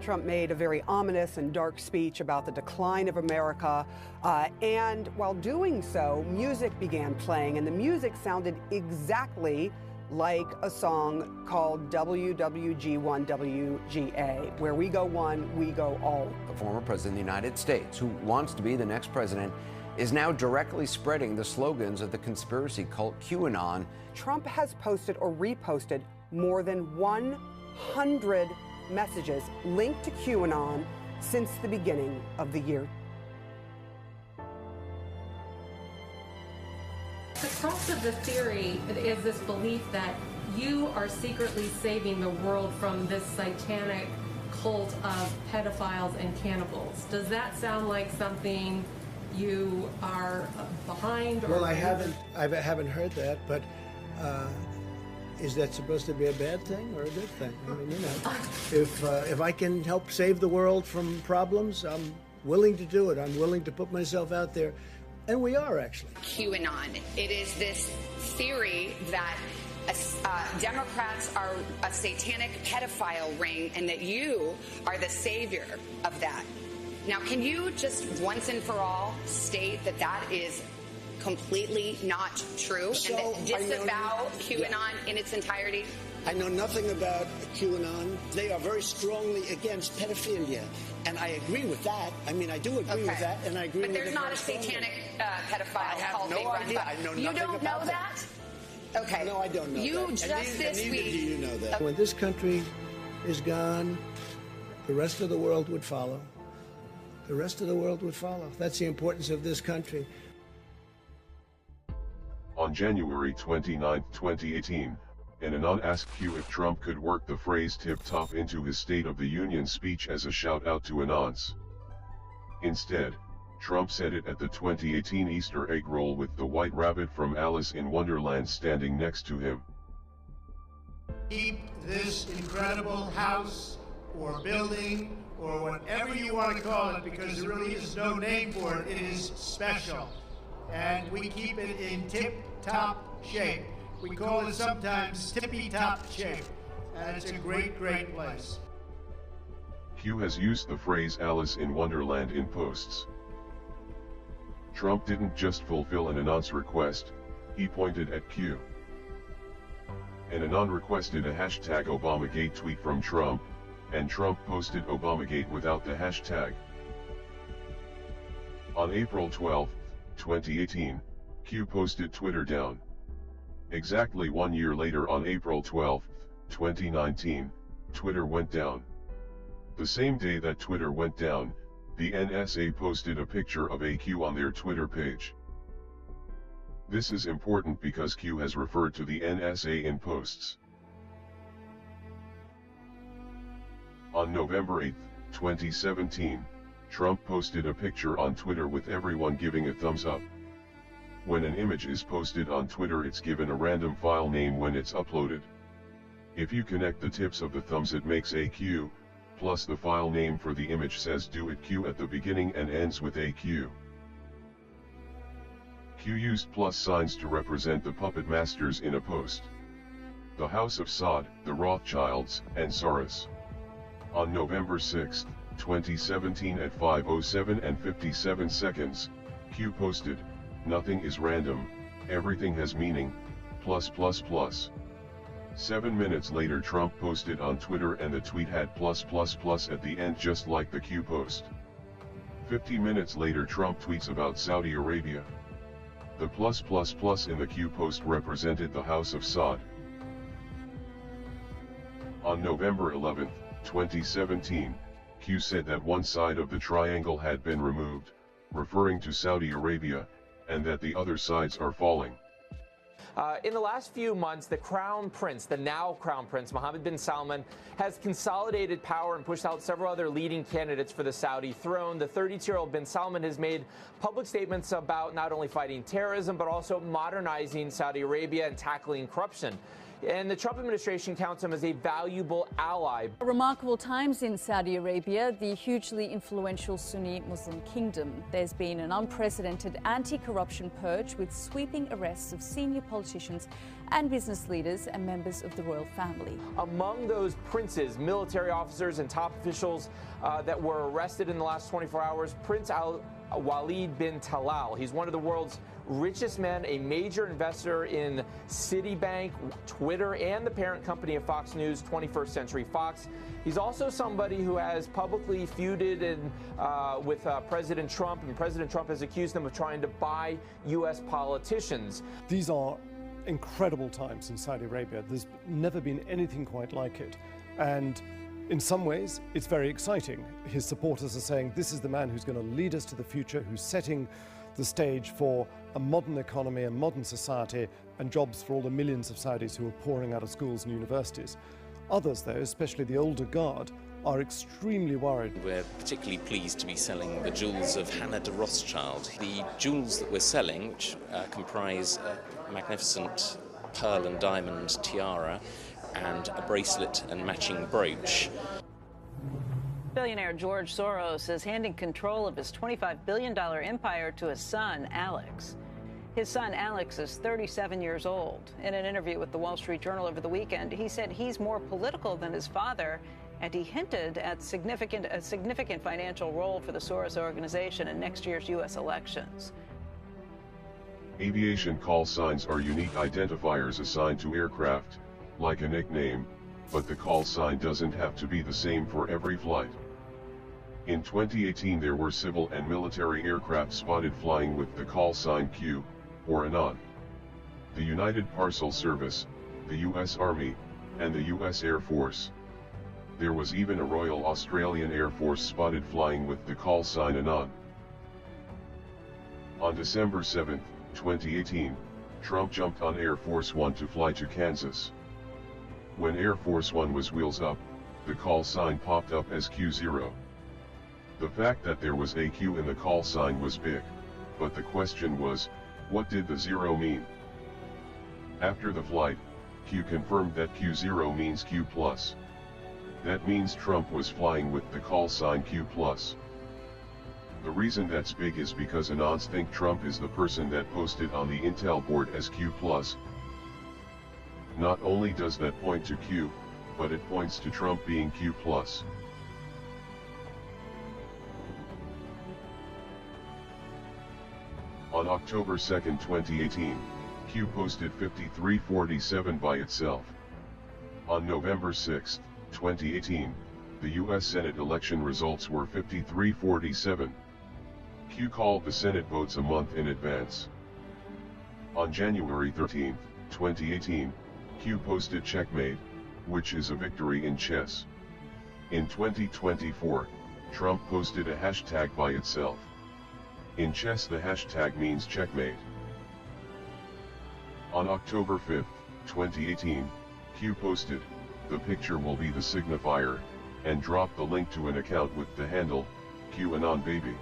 Trump made a very ominous and dark speech about the decline of America. And while doing so, music began playing, and the music sounded exactly like a song called WWG1WGA, where we go one, we go all. The former president of the United States, who wants to be the next president, is now directly spreading the slogans of the conspiracy cult QAnon. Trump has posted or reposted more than 100 messages linked to QAnon since the beginning of the year. The crux of the theory is this belief that you are secretly saving the world from this satanic cult of pedophiles and cannibals. Does that sound like something you are behind? Or well, I haven't heard that, but is that supposed to be a bad thing or a good thing? I mean, you know, if I can help save the world from problems, I'm willing to do it. I'm willing to put myself out there. And we are, actually. QAnon. It is this theory that Democrats are a satanic pedophile ring and that you are the savior of that. Now, can you just once and for all state that that is completely not true and disavow QAnon in its entirety? I know nothing about QAnon. They are very strongly against pedophilia. And I agree with that. I mean, I do agree with that, and I agree with it. But there's not a satanic pedophile cult being run by. I know nothing You don't know that? Okay. No, I don't know that. You just this week. Neither do you know that. When this country is gone, the rest of the world would follow. The rest of the world would follow. That's the importance of this country. On January 29, 2018, an Anon asked Q if Trump could work the phrase tip-top into his State of the Union speech as a shout-out to Anons. Instead, Trump said it at the 2018 Easter egg roll with the White Rabbit from Alice in Wonderland standing next to him. Keep this incredible house or building or whatever you want to call it, because there really is no name for it. It is special. And we keep it in tip-top shape. We call it sometimes tippy-top shape. And it's a great, great place. Q has used the phrase Alice in Wonderland in posts. Trump didn't just fulfill an Anon's request, he pointed at Q. An Anon requested a hashtag Obamagate tweet from Trump, and Trump posted Obamagate without the hashtag. On April 12, 2018, Q posted Twitter down. Exactly 1 year later, on April 12, 2019, Twitter went down. The same day that Twitter went down, the NSA posted a picture of a Q on their Twitter page. This is important because Q has referred to the NSA in posts. On November 8, 2017, Trump posted a picture on Twitter with everyone giving a thumbs up. When an image is posted on Twitter, it's given a random file name when it's uploaded. If you connect the tips of the thumbs, it makes a Q, plus the file name for the image says do it Q at the beginning and ends with a Q. Q used plus signs to represent the puppet masters in a post. The House of Saud, the Rothschilds, and Soros. On November 6, 2017 at 5:07:57 seconds, Q posted, "Nothing is random, everything has meaning, plus plus plus." 7 minutes later, Trump posted on Twitter and the tweet had plus plus plus at the end, just like the Q post. 50 minutes later, Trump tweets about Saudi Arabia. The plus plus plus in the Q post represented the House of Saud. On November 11, 2017, Q said that one side of the triangle had been removed, referring to Saudi Arabia, and that the other sides are falling. In the last few months, the Crown Prince, the now Crown Prince, Mohammed bin Salman, has consolidated power and pushed out several other leading candidates for the Saudi throne. The 32-year-old bin Salman has made public statements about not only fighting terrorism, but also modernizing Saudi Arabia and tackling corruption. and the Trump administration counts him as a valuable ally. Remarkable times in Saudi Arabia, the hugely influential Sunni Muslim kingdom. There's been an unprecedented anti-corruption purge with sweeping arrests of senior politicians and business leaders and members of the royal family. Among those princes, military officers, and top officials that were arrested in the last 24 hours, Prince Walid bin Talal. He's one of the world's richest men, a major investor in Citibank, Twitter, and the parent company of Fox News, 21st Century Fox. He's also somebody who has publicly feuded with President Trump, and President Trump has accused him of trying to buy U.S. politicians. These are incredible times in Saudi Arabia. There's never been anything quite like it. And in some ways, it's very exciting. His supporters are saying this is the man who's going to lead us to the future, who's setting the stage for a modern economy, a modern society, and jobs for all the millions of Saudis who are pouring out of schools and universities. Others, though, especially the older guard, are extremely worried. We're particularly pleased to be selling the jewels of Hannah de Rothschild. The jewels that we're selling, which comprise a magnificent pearl and diamond tiara and a bracelet and matching brooch. Billionaire George Soros is handing control of his $25 billion empire to his son, Alex. His son, Alex, is 37 years old. In an interview with the Wall Street Journal over the weekend, he said he's more political than his father, and he hinted at a significant financial role for the Soros organization in next year's U.S. elections. Aviation call signs are unique identifiers assigned to aircraft, like a nickname, but the call sign doesn't have to be the same for every flight. In 2018 there were civil and military aircraft spotted flying with the call sign Q, or Anon. The United Parcel Service, the US Army, and the US Air Force. There was even a Royal Australian Air Force spotted flying with the call sign Anon. On December 7, 2018, Trump jumped on Air Force One to fly to Kansas. When Air Force One was wheels up, the call sign popped up as Q0. The fact that there was a Q in the call sign was big, but the question was, what did the 0 mean? After the flight, Q confirmed that Q0 means Q+. That means Trump was flying with the call sign Q+. The reason that's big is because Anons think Trump is the person that posted on the Intel board as Q+. Not only does that point to Q, but it points to Trump being Q+. On October 2, 2018, Q posted 5347 by itself. On November 6, 2018, the U.S. Senate election results were 5347. Q called the Senate votes a month in advance. On January 13, 2018, Q posted checkmate, which is a victory in chess. In 2024, Trump posted a hashtag by itself. In chess the hashtag means checkmate. On October 5, 2018, Q posted, "The picture will be the signifier," and dropped the link to an account with the handle, QAnon Baby.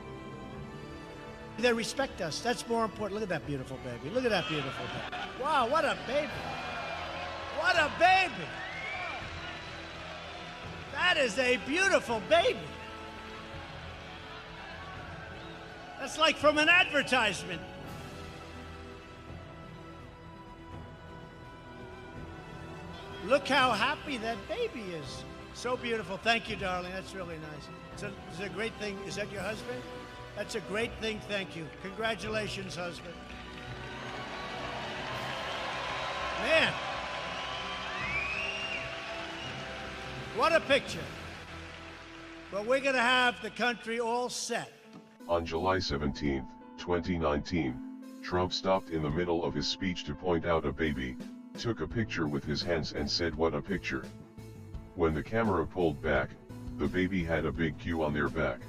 They respect us. That's more important. Look at that beautiful baby. Look at that beautiful baby. Wow, what a baby. What a baby. That is a beautiful baby. That's like from an advertisement. Look how happy that baby is. So beautiful. Thank you, darling. That's really nice. It's a great thing. Is that your husband? That's a great thing. Thank you. Congratulations, husband. Man. What a picture. But we're going to have the country all set. On July 17, 2019, Trump stopped in the middle of his speech to point out a baby, took a picture with his hands and said, "What a picture." When the camera pulled back, the baby had a big Q on their back.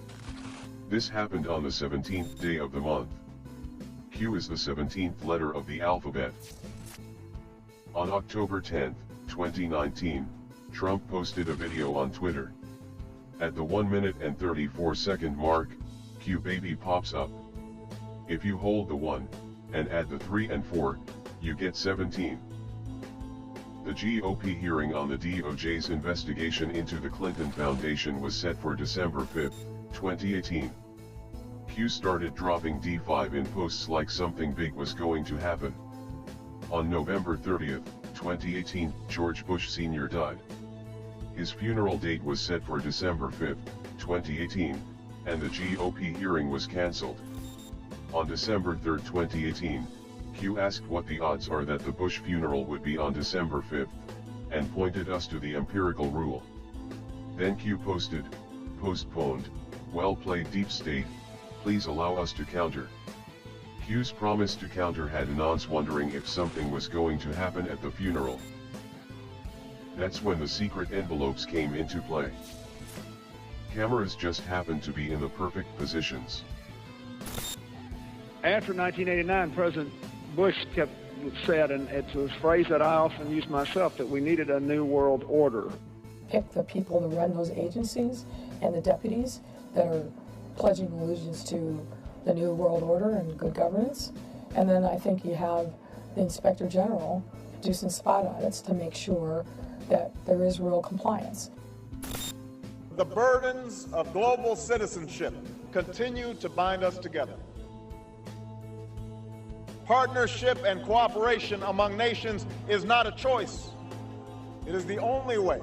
This happened on the 17th day of the month. Q is the 17th letter of the alphabet. On October 10, 2019, Trump posted a video on Twitter. At the 1 minute and 34 second mark, Q baby pops up. If you hold the 1, and add the 3 and 4, you get 17. The GOP hearing on the DOJ's investigation into the Clinton Foundation was set for December 5, 2018. Q started dropping D5 in posts like something big was going to happen. On November 30, 2018, George Bush Sr. died. His funeral date was set for December 5, 2018, and the GOP hearing was cancelled. On December 3, 2018, Q asked what the odds are that the Bush funeral would be on December 5, and pointed us to the empirical rule. Then Q posted, "Postponed, well played Deep State, please allow us to counter." Q's promise to counter had Anons wondering if something was going to happen at the funeral. That's when the secret envelopes came into play. Cameras just happened to be in the perfect positions. After 1989, President Bush said, and it's a phrase that I often use myself, that we needed a new world order. Pick the people to run those agencies and the deputies that are pledging allegiance to the new world order and good governance. And then I think you have the Inspector General do some spot audits to make sure that there is real compliance. The burdens of global citizenship continue to bind us together. Partnership and cooperation among nations is not a choice. It is the only way,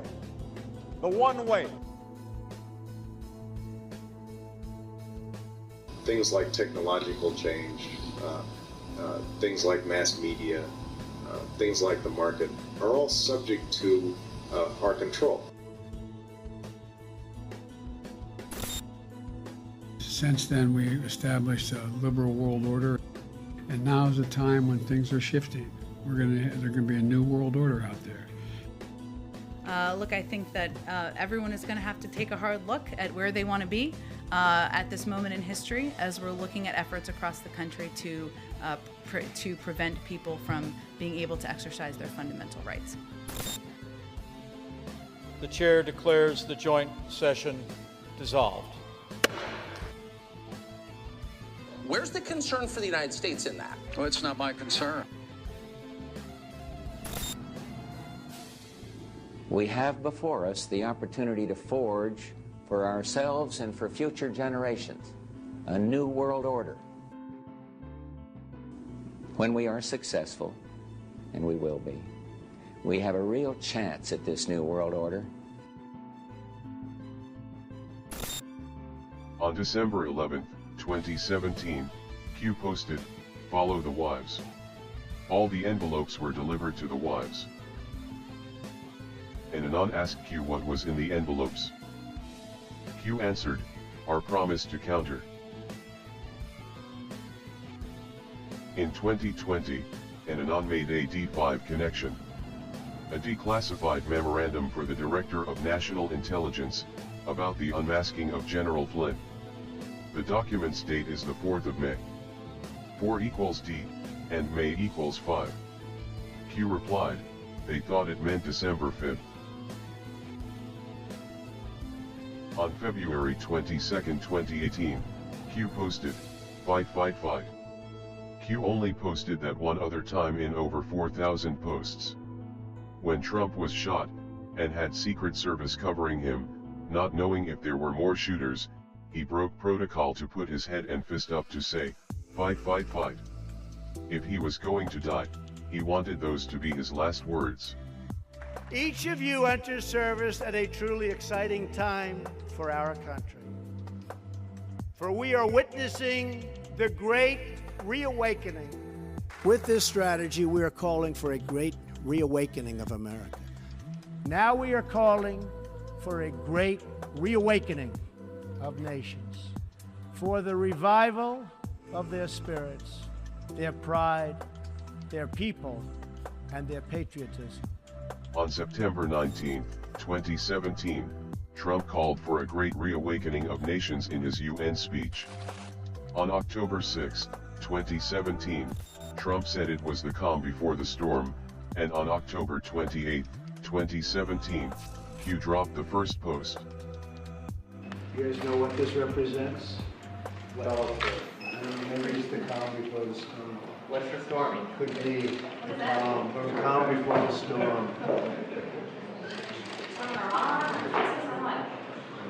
the one way. Things like technological change, things like mass media, things like the market are all subject to our control. Since then, we established a liberal world order, and now is the time when things are shifting. There's going to be a new world order out there. Look, I think that everyone is going to have to take a hard look at where they want to be at this moment in history, as we're looking at efforts across the country to prevent people from being able to exercise their fundamental rights. The chair declares the joint session dissolved. Where's the concern for the United States in that? Well, it's not my concern. We have before us the opportunity to forge for ourselves and for future generations a new world order. When we are successful, and we will be, we have a real chance at this new world order. On December 11, 2017, Q posted, "Follow the wives." All the envelopes were delivered to the wives. And Anon asked Q what was in the envelopes. Q answered, "Our promise to counter." In 2020, Anon made a D5 connection. A declassified memorandum for the Director of National Intelligence, about the unmasking of General Flynn. The document's date is the 4th of May. 4 equals D, and May equals 5. Q replied, they thought it meant December 5th. On February 22, 2018, Q posted, "Fight, fight, fight." Q only posted that one other time in over 4,000 posts. When Trump was shot, and had Secret Service covering him, not knowing if there were more shooters, he broke protocol to put his head and fist up to say, "Fight, fight, fight." If he was going to die, he wanted those to be his last words. Each of you enters service at a truly exciting time for our country. For we are witnessing the great reawakening. With this strategy, we are calling for a great reawakening of America. Now we are calling for a great reawakening of nations, for the revival of their spirits, their pride, their people, and their patriotism. On September 19, 2017, Trump called for a great reawakening of nations in his UN speech. On October 6, 2017, Trump said it was the calm before the storm, and on October 28, 2017, Q dropped the first post. You guys know what this represents? Well, maybe just the calm before the storm. What's the stormy? Could be calm before the storm.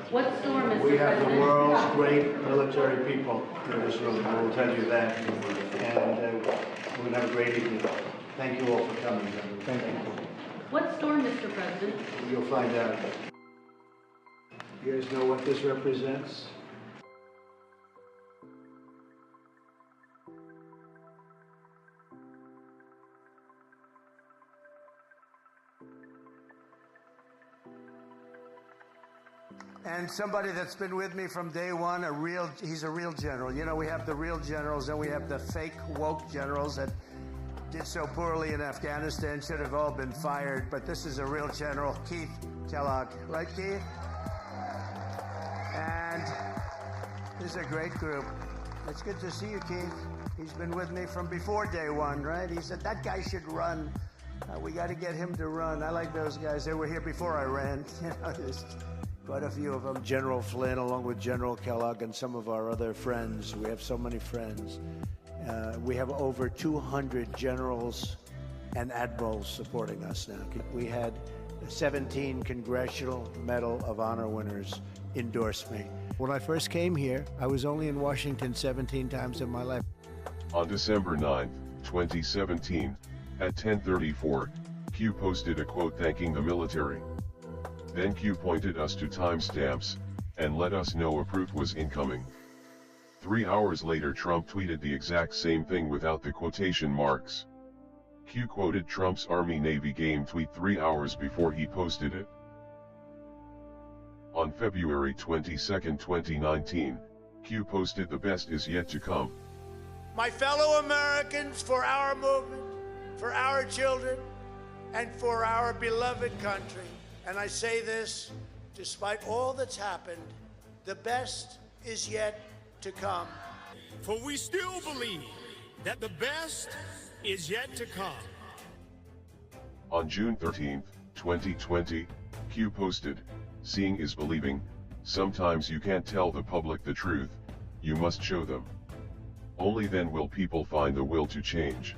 What storm is We have the President? world's great military people in this room, I will tell you that. And we're going to have a great evening. Thank you all for coming. Thank you. What storm, Mr. President? You'll find out. You guys know what this represents? And somebody that's been with me from day one, he's a real general. You know, we have the real generals and we have the fake woke generals that did so poorly in Afghanistan, should have all been fired. But this is a real general, Keith Kellogg. Right, Keith? And this is a great group. It's good to see you, Keith. He's been with me from before day one, right? He said, that guy should run. We got to get him to run. I like those guys. They were here before I ran. You know, there's quite a few of them. General Flynn, along with General Kellogg and some of our other friends. We have so many friends. We have over 200 generals and admirals supporting us now. We had 17 Congressional Medal of Honor winners endorse me. When I first came here, I was only in Washington 17 times in my life. On December 9, 2017, at 10:34, Q posted a quote thanking the military. Then Q pointed us to timestamps, and let us know a proof was incoming. 3 hours later Trump tweeted the exact same thing without the quotation marks. Q quoted Trump's Army-Navy game tweet 3 hours before he posted it. On February 22, 2019, Q posted the best is yet to come. My fellow Americans, for our movement, for our children, and for our beloved country. And I say this, despite all that's happened, the best is yet to come. For we still believe that the best is yet to come. On June 13, 2020, Q posted, "Seeing is believing. Sometimes you can't tell the public the truth, you must show them. Only then will people find the will to change.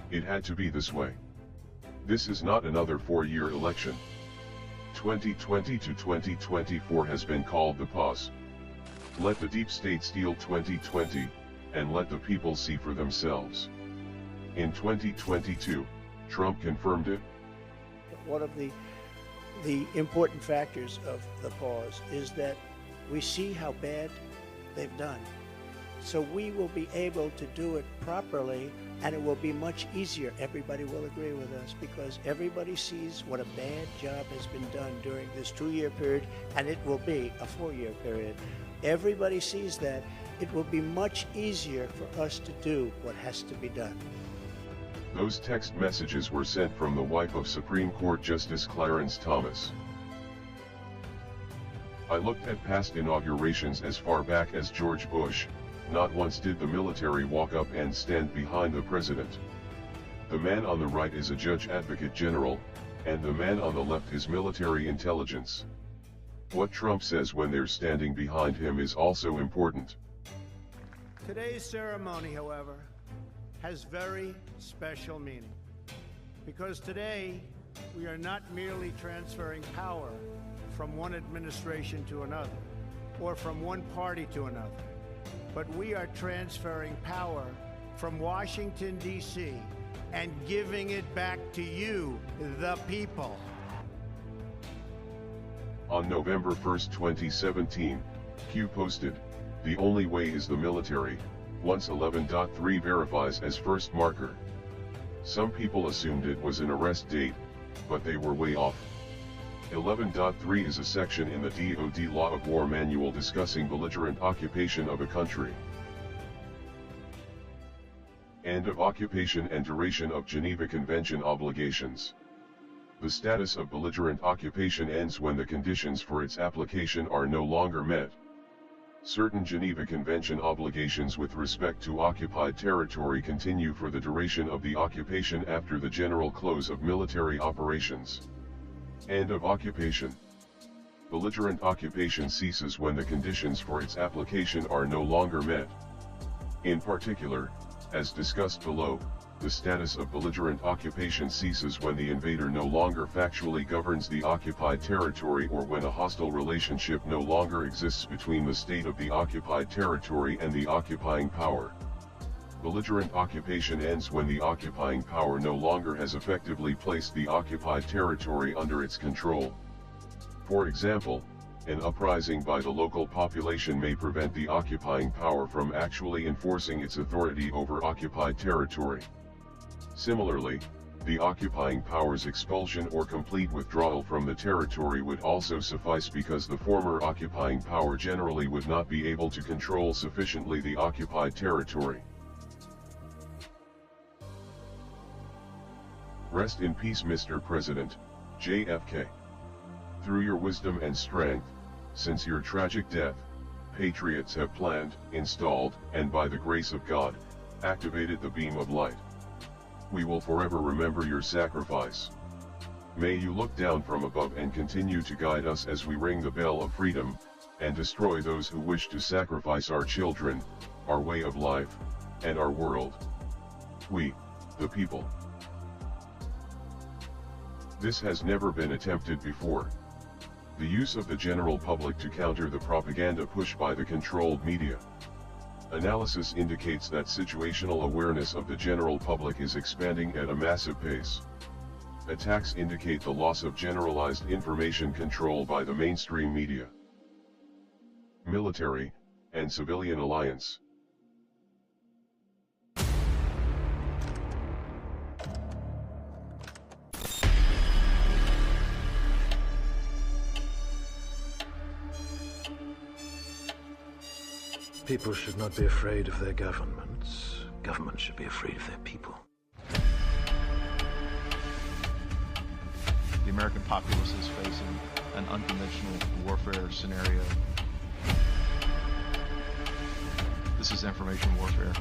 It had to be this way. This is not another 4-year election. 2020 to 2024 has been called the pause. Let the deep state steal 2020, and let the people see for themselves." In 2022, Trump confirmed it. One of the important factors of the pause is that we see how bad they've done. So we will be able to do it properly, and it will be much easier. Everybody will agree with us because everybody sees what a bad job has been done during this 2-year period, and it will be a 4-year period. Everybody sees that. It will be much easier for us to do what has to be done. Those text messages were sent from the wife of Supreme Court Justice Clarence Thomas. I looked at past inaugurations as far back as George Bush. Not once did the military walk up and stand behind the president. The man on the right is a judge advocate general, and the man on the left is military intelligence. What Trump says when they're standing behind him is also important. Today's ceremony, however, has very special meaning. Because today, we are not merely transferring power from one administration to another, or from one party to another, but we are transferring power from Washington, D.C., and giving it back to you, the people. On November 1, 2017, Q posted, "The only way is the military, once 11.3 verifies as first marker." Some people assumed it was an arrest date, but they were way off. 11.3 is a section in the DoD Law of War Manual discussing belligerent occupation of a country. End of occupation and duration of Geneva Convention obligations. The status of belligerent occupation ends when the conditions for its application are no longer met. Certain Geneva Convention obligations with respect to occupied territory continue for the duration of the occupation after the general close of military operations. End of occupation. Belligerent occupation ceases when the conditions for its application are no longer met. In particular, As discussed below, the status of belligerent occupation ceases when the invader no longer factually governs the occupied territory or when a hostile relationship no longer exists between the state of the occupied territory and the occupying power. Belligerent occupation ends when the occupying power no longer has effectively placed the occupied territory under its control. For example, an uprising by the local population may prevent the occupying power from actually enforcing its authority over occupied territory. Similarly, the occupying power's expulsion or complete withdrawal from the territory would also suffice because the former occupying power generally would not be able to control sufficiently the occupied territory. Rest in peace, Mr. President, JFK. Through your wisdom and strength, since your tragic death, patriots have planned, installed, and by the grace of God, activated the beam of light. We will forever remember your sacrifice. May you look down from above and continue to guide us as we ring the bell of freedom, and destroy those who wish to sacrifice our children, our way of life, and our world. We, the people. This has never been attempted before. The use of the general public to counter the propaganda pushed by the controlled media. Analysis indicates that situational awareness of the general public is expanding at a massive pace. Attacks indicate the loss of generalized information control by the mainstream media, military, and civilian alliance. People should not be afraid of their governments. Governments should be afraid of their people. The American populace is facing an unconventional warfare scenario. This is information warfare.